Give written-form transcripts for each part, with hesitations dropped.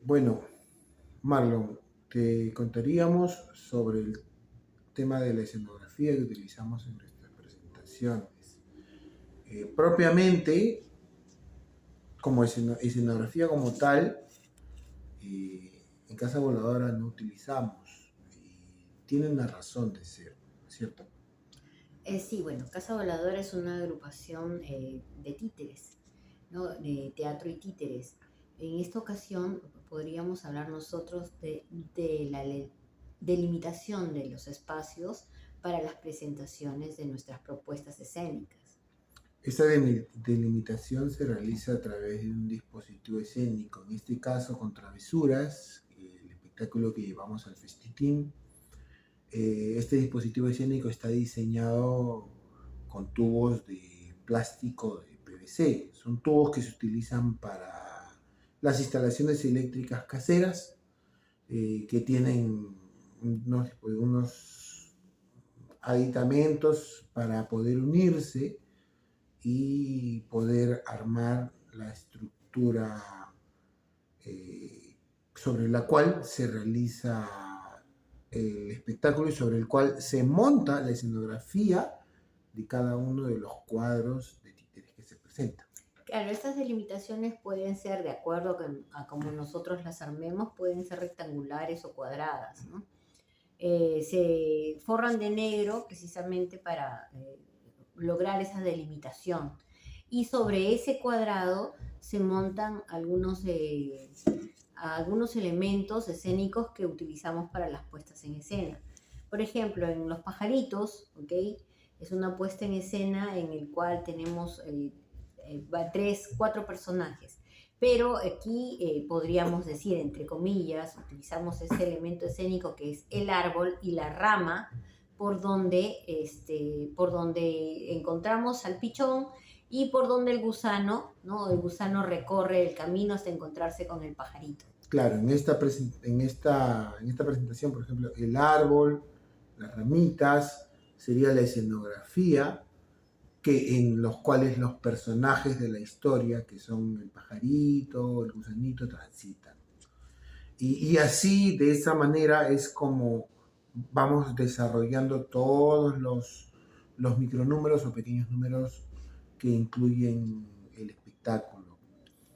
Bueno, Marlon, te contaríamos sobre el tema de la escenografía que utilizamos en nuestras presentaciones. Propiamente, como escenografía como tal, en Casa Voladora no utilizamos. Tiene una razón de ser, ¿cierto? Sí, bueno, Casa Voladora es una agrupación de títeres, ¿no? De teatro y títeres. En esta ocasión podríamos hablar nosotros de la delimitación de los espacios para las presentaciones de nuestras propuestas escénicas. Esta delimitación se realiza a través de un dispositivo escénico, en este caso con Travesuras, el espectáculo que llevamos al Festitín. Este dispositivo escénico está diseñado con tubos de plástico de PVC. Son tubos que se utilizan para las instalaciones eléctricas caseras, que tienen unos aditamentos para poder unirse y poder armar la estructura sobre la cual se realiza el espectáculo y sobre el cual se monta la escenografía de cada uno de los cuadros de títeres que se presentan. Claro, estas delimitaciones pueden ser, de acuerdo a como nosotros las armemos, pueden ser rectangulares o cuadradas, ¿no? Se forran de negro precisamente para lograr esa delimitación. Y sobre ese cuadrado se montan algunos elementos escénicos que utilizamos para las puestas en escena. Por ejemplo, en Los Pajaritos, ¿ok? Es una puesta en escena en el cual tenemos cuatro personajes. Pero aquí podríamos decir, entre comillas, utilizamos ese elemento escénico que es el árbol y la rama por donde encontramos al pichón y por donde el gusano, ¿no? El gusano recorre el camino hasta encontrarse con el pajarito. Claro, en esta presentación, por ejemplo, el árbol, las ramitas, sería la escenografía en los cuales los personajes de la historia, que son el pajarito, el gusanito, transitan. Y así, de esa manera, es como vamos desarrollando todos los micronúmeros o pequeños números que incluyen el espectáculo.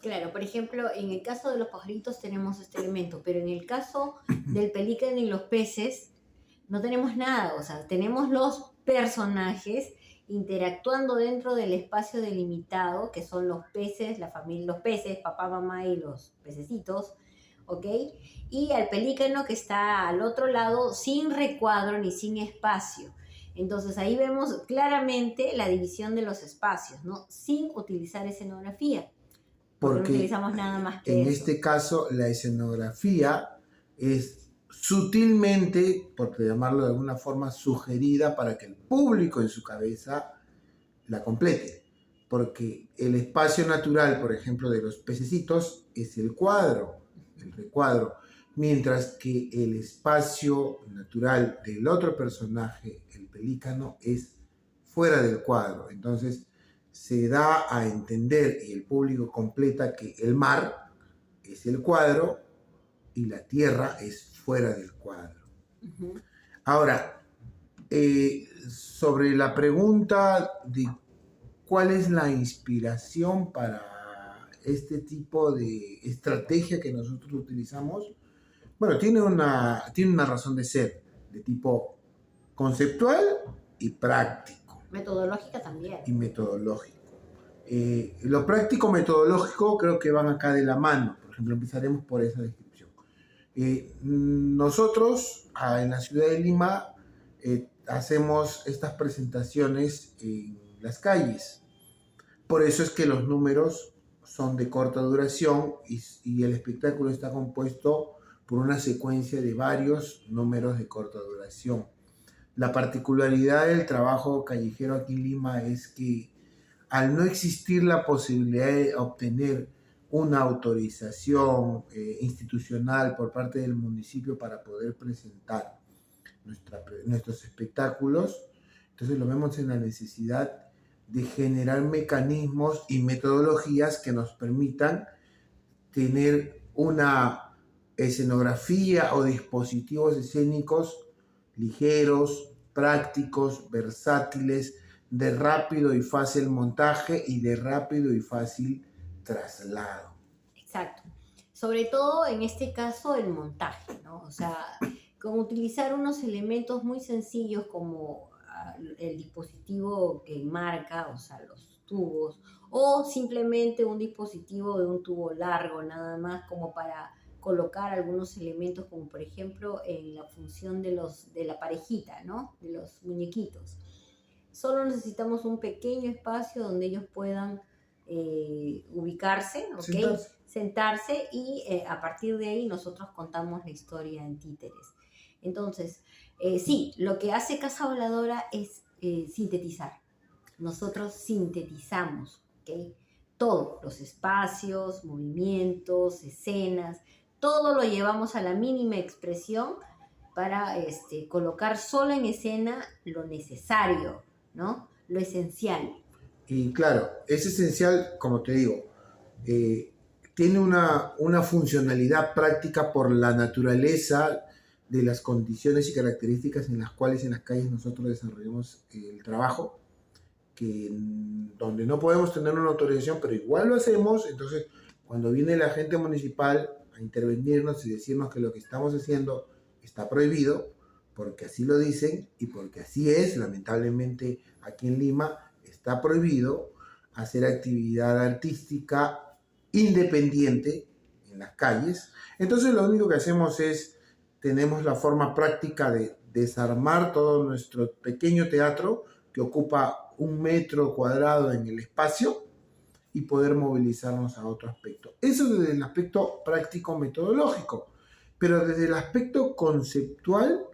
Claro, por ejemplo, en el caso de los pajaritos tenemos este elemento, pero en el caso del pelícano y los peces no tenemos nada, o sea, tenemos los personajes interactuando dentro del espacio delimitado, que son los peces, la familia, los peces, papá, mamá y los pececitos, ¿ok? Y al pelícano que está al otro lado sin recuadro ni sin espacio. Entonces ahí vemos claramente la división de los espacios, ¿no? Sin utilizar escenografía, porque no Porque utilizamos nada más que en eso. este caso la escenografía es sutilmente, por llamarlo de alguna forma, sugerida para que el público en su cabeza la complete. Porque el espacio natural, por ejemplo, de los pececitos es el cuadro, el recuadro, mientras que el espacio natural del otro personaje, el pelícano, es fuera del cuadro. Entonces se da a entender y el público completa que el mar es el cuadro y la tierra es fuera del cuadro. Uh-huh. Ahora, sobre la pregunta de cuál es la inspiración para este tipo de estrategia que nosotros utilizamos, bueno, tiene una razón de ser, de tipo conceptual y práctico. Metodológica también. Y metodológico. Lo práctico metodológico creo que van acá de la mano. Por ejemplo, empezaremos por esa descripción. Nosotros en la ciudad de Lima hacemos estas presentaciones en las calles. Por eso es que los números son de corta duración y el espectáculo está compuesto por una secuencia de varios números de corta duración. La particularidad del trabajo callejero aquí en Lima es que al no existir la posibilidad de obtener una autorización institucional por parte del municipio para poder presentar nuestros espectáculos, entonces lo vemos en la necesidad de generar mecanismos y metodologías que nos permitan tener una escenografía o dispositivos escénicos ligeros, prácticos, versátiles, de rápido y fácil montaje y de rápido y fácil traslado. Exacto. Sobre todo en este caso el montaje, ¿no? O sea, con utilizar unos elementos muy sencillos como el dispositivo que marca, o sea, los tubos, o simplemente un dispositivo de un tubo largo, nada más como para colocar algunos elementos, como por ejemplo en la función de la parejita, ¿no? De los muñequitos. Solo necesitamos un pequeño espacio donde ellos puedan ubicarse, ¿ok? Sentarse y a partir de ahí nosotros contamos la historia en títeres. Entonces, sí, lo que hace Casa Voladora es sintetizar. Nosotros sintetizamos, ¿ok? Todo, los espacios, movimientos, escenas, todo lo llevamos a la mínima expresión para colocar solo en escena lo necesario, ¿no? Lo esencial. Y claro, es esencial, como te digo, tiene una funcionalidad práctica por la naturaleza de las condiciones y características en las cuales en las calles nosotros desarrollamos el trabajo, que donde no podemos tener una autorización, pero igual lo hacemos. Entonces, cuando viene la agente municipal a intervenirnos y decirnos que lo que estamos haciendo está prohibido, porque así lo dicen y porque así es, lamentablemente aquí en Lima está prohibido hacer actividad artística independiente en las calles. Entonces lo único que hacemos es, tenemos la forma práctica de desarmar todo nuestro pequeño teatro que ocupa 1 metro cuadrado en el espacio y poder movilizarnos a otro aspecto. Eso desde el aspecto práctico metodológico, pero desde el aspecto conceptual,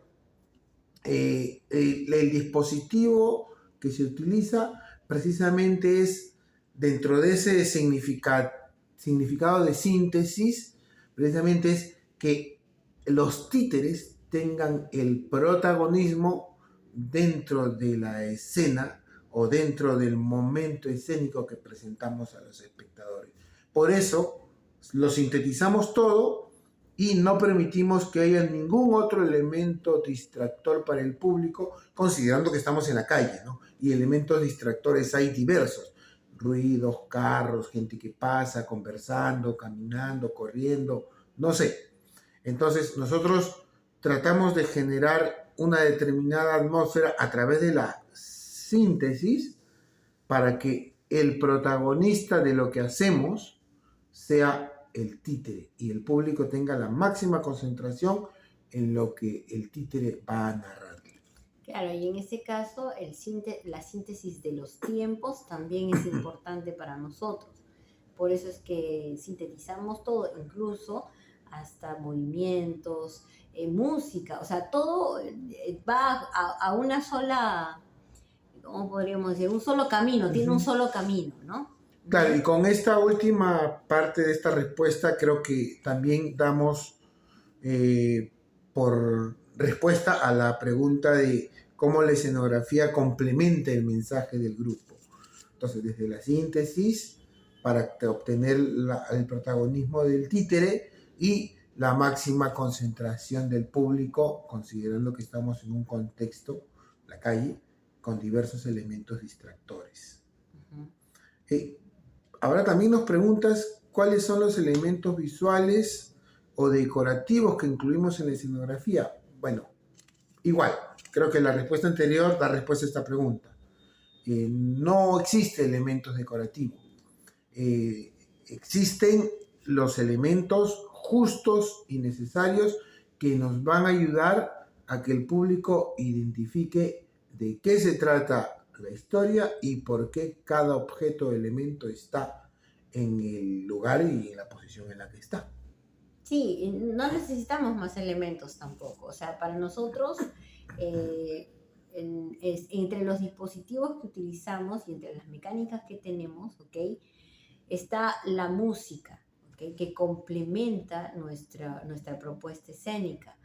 el dispositivo que se utiliza precisamente es dentro de ese significado de síntesis, precisamente es que los títeres tengan el protagonismo dentro de la escena o dentro del momento escénico que presentamos a los espectadores. Por eso lo sintetizamos todo y no permitimos que haya ningún otro elemento distractor para el público, considerando que estamos en la calle, ¿no? Y elementos distractores hay diversos: ruidos, carros, gente que pasa, conversando, caminando, corriendo, no sé. Entonces nosotros tratamos de generar una determinada atmósfera a través de la síntesis para que el protagonista de lo que hacemos sea el títere y el público tenga la máxima concentración en lo que el títere va a narrar. Claro, y en este caso la síntesis de los tiempos también es importante para nosotros. Por eso es que sintetizamos todo, incluso hasta movimientos, música, o sea, todo va a una sola, ¿cómo podríamos decir? Un solo camino, tiene un solo camino, ¿no? Claro, y con esta última parte de esta respuesta creo que también damos por respuesta a la pregunta de cómo la escenografía complementa el mensaje del grupo. Entonces, desde la síntesis, para obtener el protagonismo del títere y la máxima concentración del público, considerando que estamos en un contexto, la calle, con diversos elementos distractores. Ahora también nos preguntas cuáles son los elementos visuales o decorativos que incluimos en la escenografía. Bueno, igual, creo que la respuesta anterior da respuesta a esta pregunta. No existe elementos decorativos. Existen los elementos justos y necesarios que nos van a ayudar a que el público identifique de qué se trata la historia y por qué cada objeto o elemento está en el lugar y en la posición en la que está. Sí, no necesitamos más elementos tampoco. O sea, para nosotros, entre los dispositivos que utilizamos y entre las mecánicas que tenemos, ¿ok? Está la música, ¿ok? Que complementa nuestra propuesta escénica,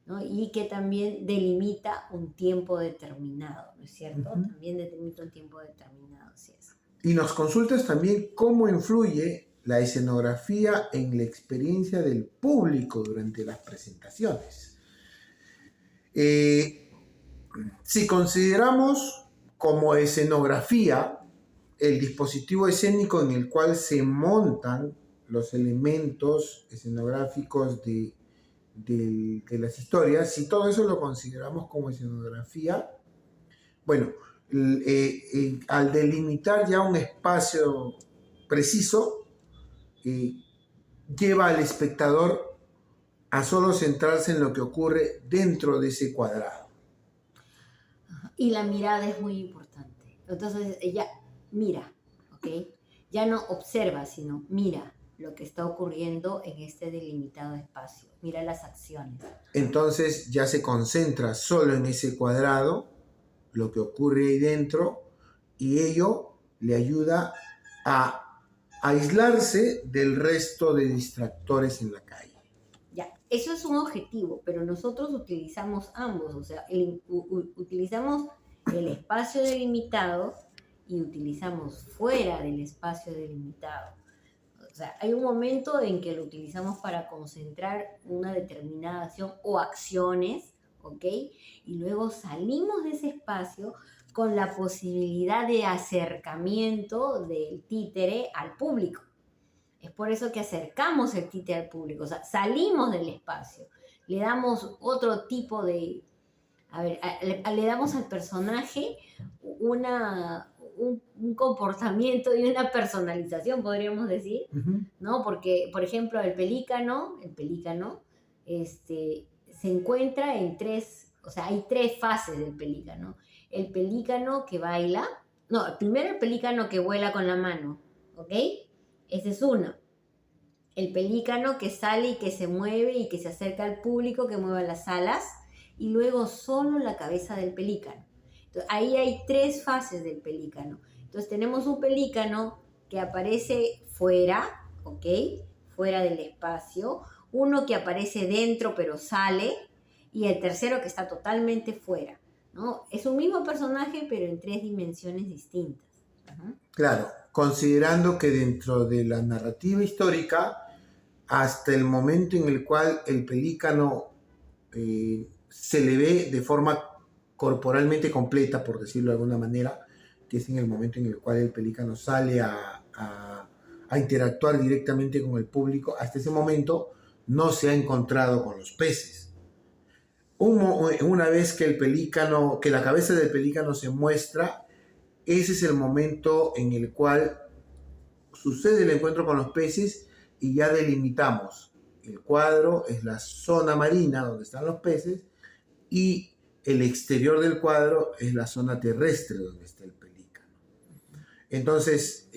¿no? Y que también delimita un tiempo determinado, ¿no es cierto? También delimita un tiempo determinado, así es. Y nos consultas también cómo influye la escenografía en la experiencia del público durante las presentaciones. Si consideramos como escenografía el dispositivo escénico en el cual se montan los elementos escenográficos de las historias, si todo eso lo consideramos como escenografía, bueno, al delimitar ya un espacio preciso, lleva al espectador a solo centrarse en lo que ocurre dentro de ese cuadrado. Y la mirada es muy importante. Entonces ella mira, ¿ok? Ya no observa, sino mira lo que está ocurriendo en este delimitado espacio. Mira las acciones. Entonces ya se concentra solo en ese cuadrado, lo que ocurre ahí dentro, y ello le ayuda a aislarse del resto de distractores en la calle. Ya, eso es un objetivo, pero nosotros utilizamos ambos, o sea, utilizamos el espacio delimitado y utilizamos fuera del espacio delimitado. O sea, hay un momento en que lo utilizamos para concentrar una determinada acción o acciones, ¿ok? Y luego salimos de ese espacio con la posibilidad de acercamiento del títere al público. Es por eso que acercamos el títere al público, o sea, salimos del espacio, le damos otro tipo de... A ver, le damos al personaje un comportamiento y una personalización, podríamos decir, ¿no? Porque, por ejemplo, el pelícano se encuentra en tres, o sea, hay tres fases del pelícano. El pelícano que baila, no, primero el pelícano que vuela con la mano, ¿ok? Ese es uno. El pelícano que sale y que se mueve y que se acerca al público, que mueva las alas, y luego solo la cabeza del pelícano. Entonces, ahí hay tres fases del pelícano. Entonces tenemos un pelícano que aparece fuera, ¿ok? Fuera del espacio, uno que aparece dentro pero sale, y el tercero que está totalmente fuera, ¿no? Es un mismo personaje pero en tres dimensiones distintas. Claro, considerando que dentro de la narrativa histórica, hasta el momento en el cual el pelícano se le ve de forma corporalmente completa, por decirlo de alguna manera, que es en el momento en el cual el pelícano sale a interactuar directamente con el público, hasta ese momento no se ha encontrado con los peces. Una vez que la cabeza del pelícano se muestra, ese es el momento en el cual sucede el encuentro con los peces y ya delimitamos. El cuadro es la zona marina donde están los peces y el exterior del cuadro es la zona terrestre donde está el pelícano. Entonces,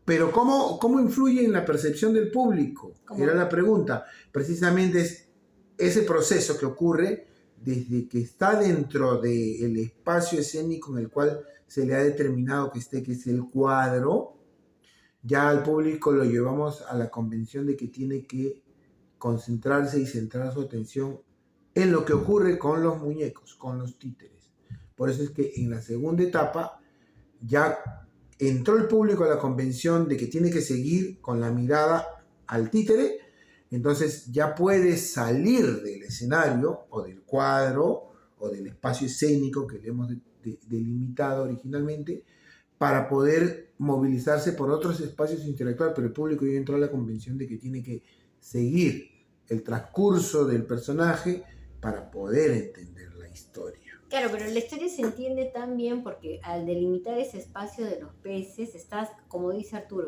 pero ¿cómo influye en la percepción del público? Era la pregunta. Precisamente es ese proceso que ocurre desde que está dentro del espacio escénico en el cual se le ha determinado que esté, que es el cuadro. Ya al público lo llevamos a la convención de que tiene que concentrarse y centrar su atención en lo que ocurre con los muñecos, con los títeres. Por eso es que en la segunda etapa ya entró el público a la convención de que tiene que seguir con la mirada al títere, entonces ya puede salir del escenario o del cuadro o del espacio escénico que le hemos delimitado originalmente para poder movilizarse por otros espacios e interactuar, pero el público ya entró a la convención de que tiene que seguir el transcurso del personaje para poder entender la historia. Claro, pero la historia se entiende tan bien porque al delimitar ese espacio de los peces, estás, como dice Arturo,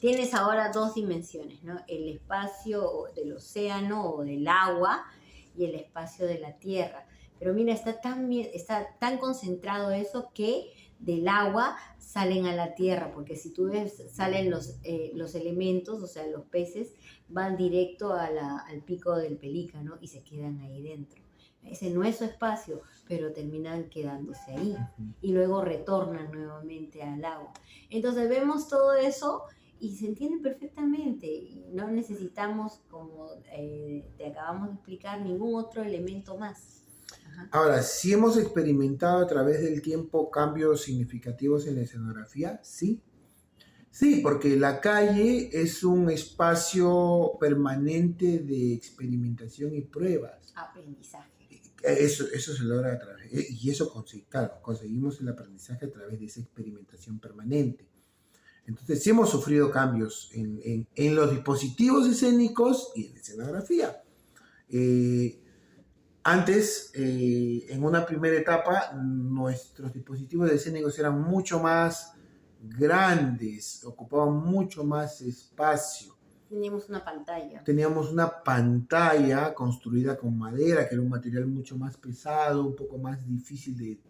tienes ahora dos dimensiones, ¿no? El espacio del océano o del agua y el espacio de la tierra. Pero mira, está tan concentrado eso que del agua salen a la tierra, porque si tú ves, salen los elementos, o sea, los peces, van directo al pico del pelícano y se quedan ahí dentro. Ese no es su espacio, pero terminan quedándose ahí y luego retornan nuevamente al agua. Entonces vemos todo eso y se entiende perfectamente y no necesitamos, como te acabamos de explicar, ningún otro elemento más. Ahora, si hemos experimentado a través del tiempo cambios significativos en la escenografía, sí. Sí, porque la calle es un espacio permanente de experimentación y pruebas. Aprendizaje. Eso se logra a través, y eso claro, conseguimos el aprendizaje a través de esa experimentación permanente. Entonces, sí hemos sufrido cambios en los dispositivos escénicos y en la escenografía. Eh, Antes, en una primera etapa, nuestros dispositivos escénicos eran mucho más grandes, ocupaban mucho más espacio. Teníamos una pantalla. Teníamos una pantalla construida con madera, que era un material mucho más pesado, un poco más difícil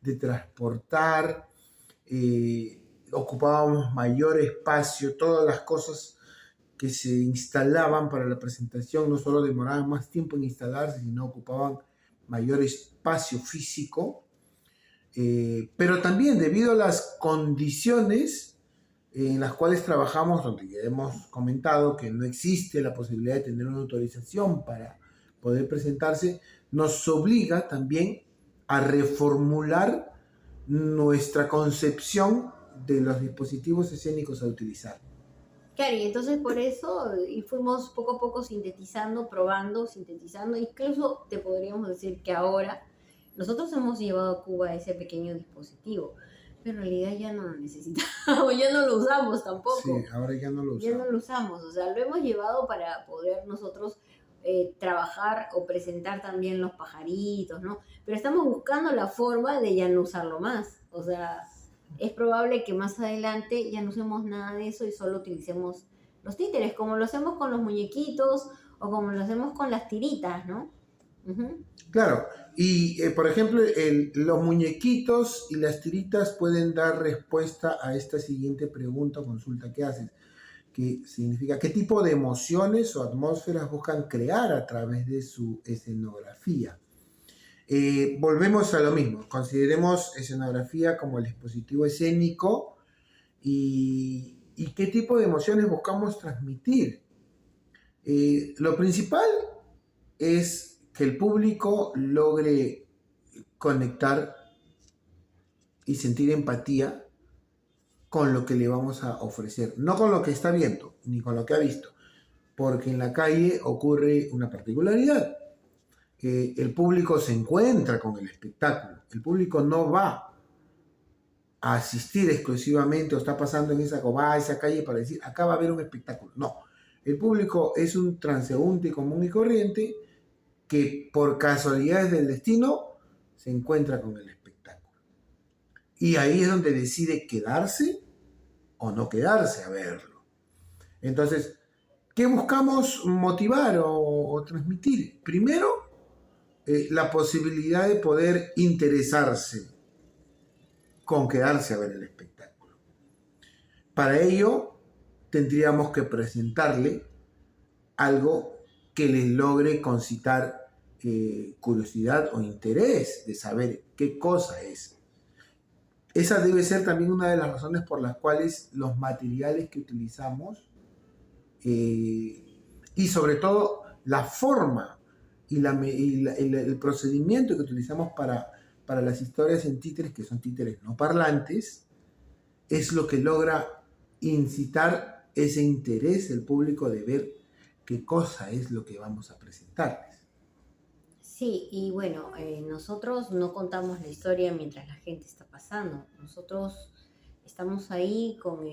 de transportar. Ocupábamos mayor espacio, todas las cosas que se instalaban para la presentación no solo demoraban más tiempo en instalarse, sino ocupaban mayor espacio físico, pero también debido a las condiciones en las cuales trabajamos, donde ya hemos comentado que no existe la posibilidad de tener una autorización para poder presentarse, nos obliga también a reformular nuestra concepción de los dispositivos escénicos a utilizar. Claro, y entonces por eso y fuimos poco a poco sintetizando, probando, sintetizando. Incluso te podríamos decir que ahora nosotros hemos llevado a Cuba ese pequeño dispositivo, pero en realidad ya no lo necesitamos, ya no lo usamos tampoco. Sí, ahora ya no lo usamos. Ya no lo usamos, o sea, lo hemos llevado para poder nosotros trabajar o presentar también los pajaritos, ¿no? Pero estamos buscando la forma de ya no usarlo más, o sea, es probable que más adelante ya no usemos nada de eso y solo utilicemos los títeres, como lo hacemos con los muñequitos o como lo hacemos con las tiritas, ¿no? Uh-huh. Claro, y por ejemplo, los muñequitos y las tiritas pueden dar respuesta a esta siguiente pregunta o consulta que haces, que significa qué tipo de emociones o atmósferas buscan crear a través de su escenografía. Volvemos a lo mismo, consideremos escenografía como el dispositivo escénico y qué tipo de emociones buscamos transmitir. Lo principal es que el público logre conectar y sentir empatía con lo que le vamos a ofrecer, no con lo que está viendo, ni con lo que ha visto, porque en la calle ocurre una particularidad. El público se encuentra con el espectáculo, el público no va a asistir exclusivamente o está pasando en esa calle para decir, acá va a haber un espectáculo. No, el público es un transeúnte común y corriente que por casualidades del destino se encuentra con el espectáculo. Y ahí es donde decide quedarse o no quedarse a verlo. Entonces, ¿qué buscamos motivar o transmitir? Primero, la posibilidad de poder interesarse con quedarse a ver el espectáculo. Para ello, tendríamos que presentarle algo que les logre concitar curiosidad o interés de saber qué cosa es. Esa debe ser también una de las razones por las cuales los materiales que utilizamos y sobre todo la forma y el procedimiento que utilizamos para las historias en títeres, que son títeres no parlantes, es lo que logra incitar ese interés del público de ver qué cosa es lo que vamos a presentarles. Sí, y bueno, nosotros no contamos la historia mientras la gente está pasando. Nosotros estamos ahí con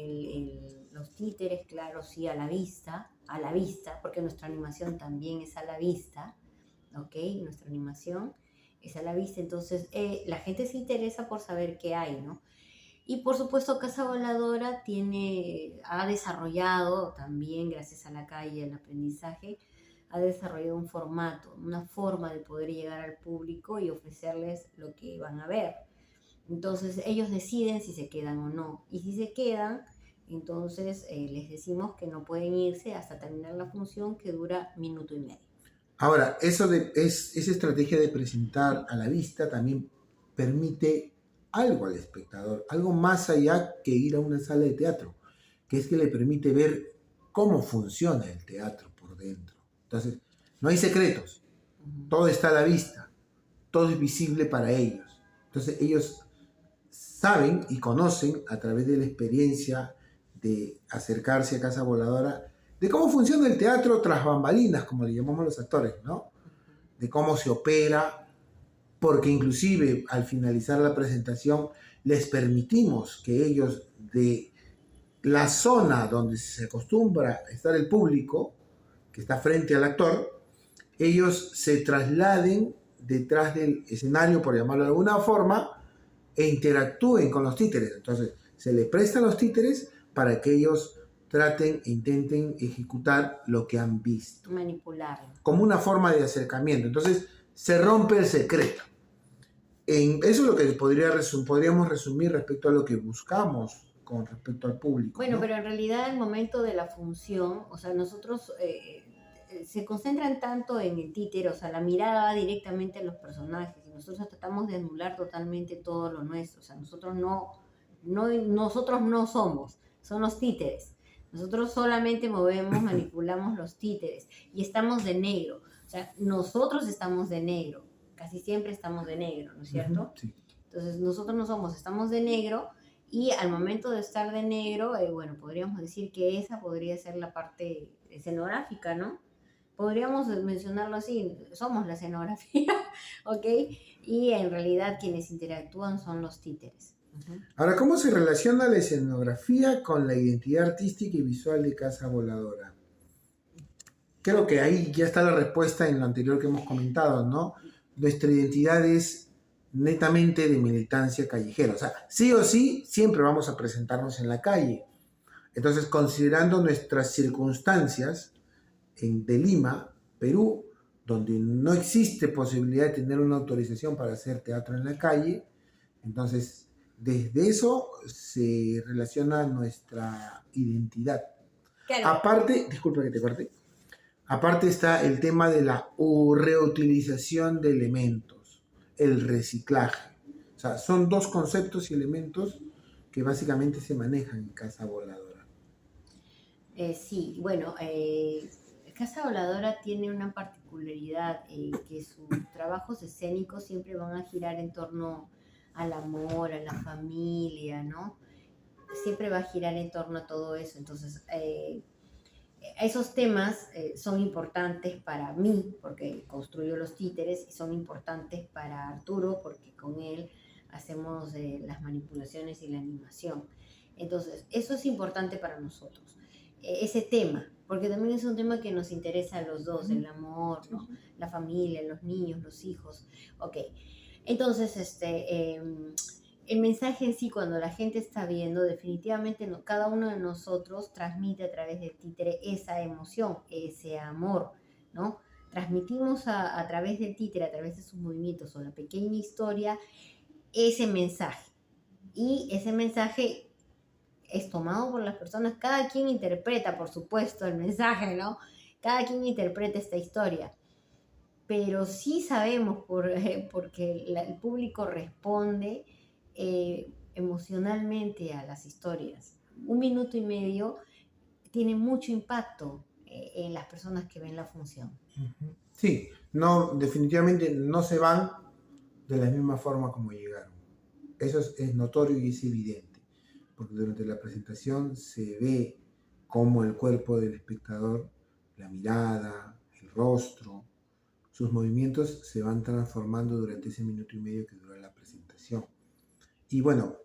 los títeres, claro, sí, a la vista, porque nuestra animación también es a la vista, ¿ok? Nuestra animación es a la vista, entonces la gente se interesa por saber qué hay, ¿no? Y por supuesto Casa Voladora ha desarrollado también, gracias a la calle, al aprendizaje, ha desarrollado un formato, una forma de poder llegar al público y ofrecerles lo que van a ver. Entonces ellos deciden si se quedan o no. Y si se quedan, entonces les decimos que no pueden irse hasta terminar la función, que dura 1 minuto y medio. Ahora, esa estrategia de presentar a la vista también permite algo al espectador, algo más allá que ir a una sala de teatro, que es que le permite ver cómo funciona el teatro por dentro. Entonces, no hay secretos, todo está a la vista, todo es visible para ellos. Entonces, ellos saben y conocen a través de la experiencia de acercarse a Casa Voladora, de cómo funciona el teatro tras bambalinas, como le llamamos los actores, ¿no? De cómo se opera, porque inclusive al finalizar la presentación les permitimos que ellos de la zona donde se acostumbra estar el público, que está frente al actor, ellos se trasladen detrás del escenario, por llamarlo de alguna forma, e interactúen con los títeres. Entonces, se les prestan los títeres para que ellos traten e intenten ejecutar lo que han visto. Manipularlo. Como una forma de acercamiento. Entonces, se rompe el secreto. Eso es lo que podríamos resumir respecto a lo que buscamos con respecto al público. Bueno, ¿no? pero en realidad el momento de la función, o sea, nosotros se concentran tanto en el títere, o sea, la mirada va directamente a los personajes y nosotros tratamos de anular totalmente todo lo nuestro, o sea, nosotros no somos, son los títeres. Nosotros solamente movemos, manipulamos los títeres y estamos de negro, o sea, nosotros estamos de negro, casi siempre estamos de negro, ¿no es cierto? Sí. Entonces, nosotros no somos, estamos de negro. Y al momento de estar de negro, bueno, podríamos decir que esa podría ser la parte escenográfica, ¿no? Podríamos mencionarlo así, somos la escenografía, ¿ok? Y en realidad quienes interactúan son los títeres. Uh-huh. Ahora, ¿cómo se relaciona la escenografía con la identidad artística y visual de Casa Voladora? Creo que ahí ya está la respuesta en lo anterior que hemos comentado, ¿no? Nuestra identidad es netamente de militancia callejera. O sea, sí o sí, siempre vamos a presentarnos en la calle. Entonces, considerando nuestras circunstancias de Lima, Perú, donde no existe posibilidad de tener una autorización para hacer teatro en la calle, entonces, desde eso se relaciona nuestra identidad. Claro. Aparte, disculpa que te corte, aparte está el tema de la reutilización de elementos, el reciclaje. O sea, son dos conceptos y elementos que básicamente se manejan en Casa Voladora. Sí, bueno, Casa Voladora tiene una particularidad, que sus trabajos escénicos siempre van a girar en torno al amor, a la familia, ¿no? Siempre va a girar en torno a todo eso. Entonces, esos temas son importantes para mí, porque construyo los títeres, y son importantes para Arturo, porque con él hacemos las manipulaciones y la animación. Entonces, eso es importante para nosotros. Ese tema, porque también es un tema que nos interesa a los dos, el amor, ¿no? La familia, los niños, los hijos. Ok, entonces, el mensaje en sí, cuando la gente está viendo, definitivamente cada uno de nosotros transmite a través del títere esa emoción, ese amor, ¿no? Transmitimos a través del títere, a través de sus movimientos o la pequeña historia, ese mensaje. Y ese mensaje es tomado por las personas, cada quien interpreta, por supuesto, el mensaje, ¿no? Cada quien interpreta esta historia. Pero sí sabemos, porque el público responde emocionalmente a las historias. 1 minuto y medio tiene mucho impacto en las personas que ven la función. Sí, no, definitivamente no se van de la misma forma como llegaron. Eso es notorio y es evidente, porque durante la presentación se ve cómo el cuerpo del espectador, la mirada, el rostro, sus movimientos se van transformando durante ese minuto y medio que dura la presentación. Y bueno,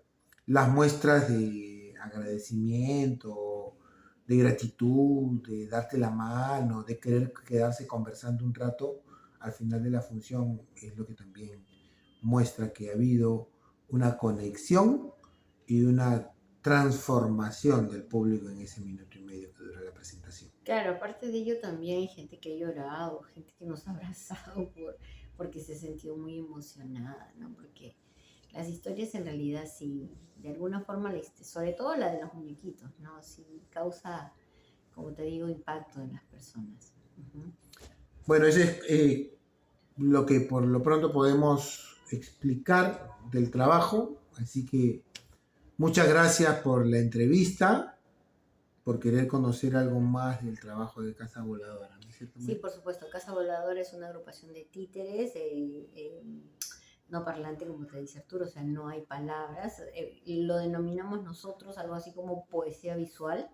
las muestras de agradecimiento, de gratitud, de darte la mano, de querer quedarse conversando un rato al final de la función es lo que también muestra que ha habido una conexión y una transformación del público en ese minuto y medio que dura la presentación. Claro, aparte de ello también hay gente que ha llorado, gente que nos ha abrazado porque se sintió muy emocionada, ¿no? Porque las historias en realidad sí, de alguna forma, sobre todo la de los muñequitos, ¿no? Sí causa, como te digo, impacto en las personas. Uh-huh. Bueno, ese es lo que por lo pronto podemos explicar del trabajo, así que muchas gracias por la entrevista, por querer conocer algo más del trabajo de Casa Voladora, ¿no es cierto? Sí, por supuesto. Casa Voladora es una agrupación de títeres. no parlante, como te dice Arturo, o sea, no hay palabras. Lo denominamos nosotros algo así como poesía visual.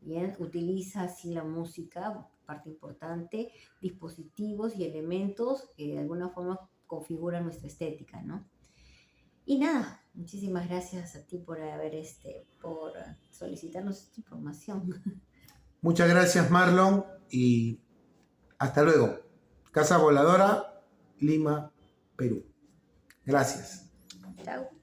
Bien, utiliza así la música, parte importante, dispositivos y elementos que de alguna forma configuran nuestra estética, ¿no? Y nada, muchísimas gracias a ti por por solicitarnos esta información. Muchas gracias, Marlon, y hasta luego. Casa Voladora, Lima, Perú. Gracias. Chao.